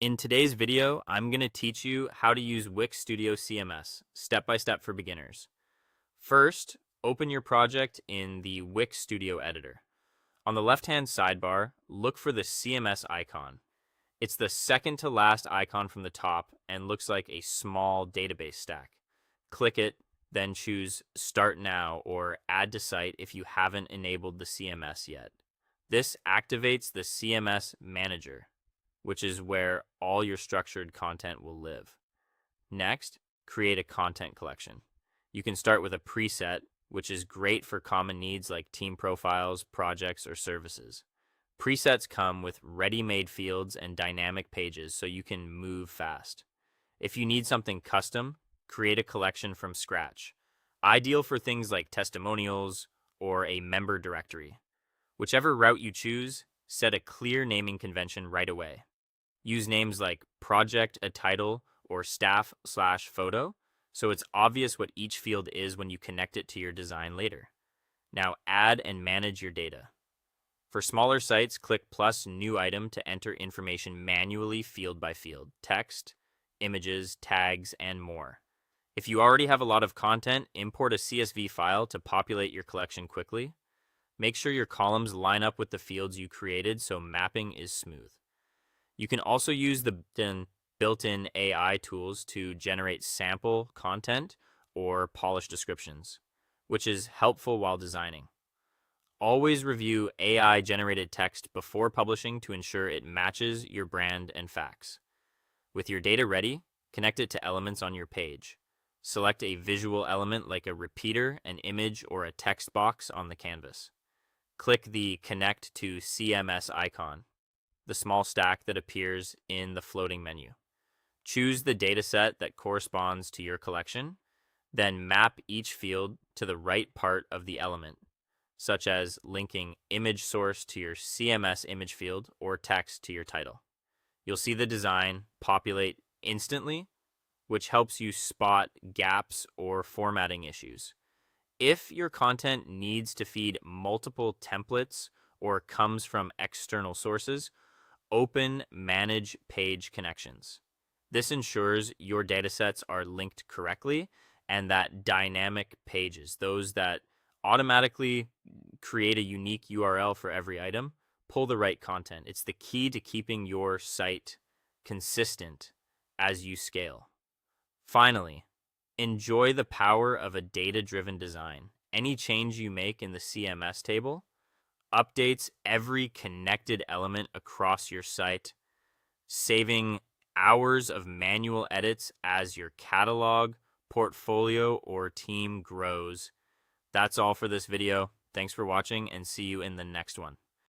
In today's video, I'm going to teach you how to use Wix Studio CMS, step by step for beginners. First, open your project in the Wix Studio editor. On the left-hand sidebar, look for the CMS icon. It's the second to last icon from the top and looks like a small database stack. Click it, then choose Start Now or Add to Site if you haven't enabled the CMS yet. This activates the CMS Manager, which is where all your structured content will live. Next, create a content collection. You can start with a preset, which is great for common needs like team profiles, projects, or services. Presets come with ready-made fields and dynamic pages so you can move fast. If you need something custom, create a collection from scratch. Ideal for things like testimonials or a member directory. Whichever route you choose, set a clear naming convention right away. Use names like project, a title, or staff/photo, so it's obvious what each field is when you connect it to your design later. Now add and manage your data. For smaller sites, click plus new item to enter information manually field by field, text, images, tags, and more. If you already have a lot of content, import a CSV file to populate your collection quickly. Make sure your columns line up with the fields you created so mapping is smooth. You can also use the built-in AI tools to generate sample content or polish descriptions, which is helpful while designing. Always review AI-generated text before publishing to ensure it matches your brand and facts. With your data ready, connect it to elements on your page. Select a visual element like a repeater, an image, or a text box on the canvas. Click the Connect to CMS icon, the small stack that appears in the floating menu. Choose the dataset that corresponds to your collection, then map each field to the right part of the element, such as linking image source to your CMS image field or text to your title. You'll see the design populate instantly, which helps you spot gaps or formatting issues. If your content needs to feed multiple templates or comes from external sources, open Manage Page Connections. This ensures your datasets are linked correctly and that dynamic pages, those that automatically create a unique URL for every item, pull the right content. It's the key to keeping your site consistent as you scale. Finally, enjoy the power of a data-driven design. Any change you make in the CMS table updates every connected element across your site, saving hours of manual edits as your catalog, portfolio, or team grows. That's all for this video. Thanks for watching and see you in the next one.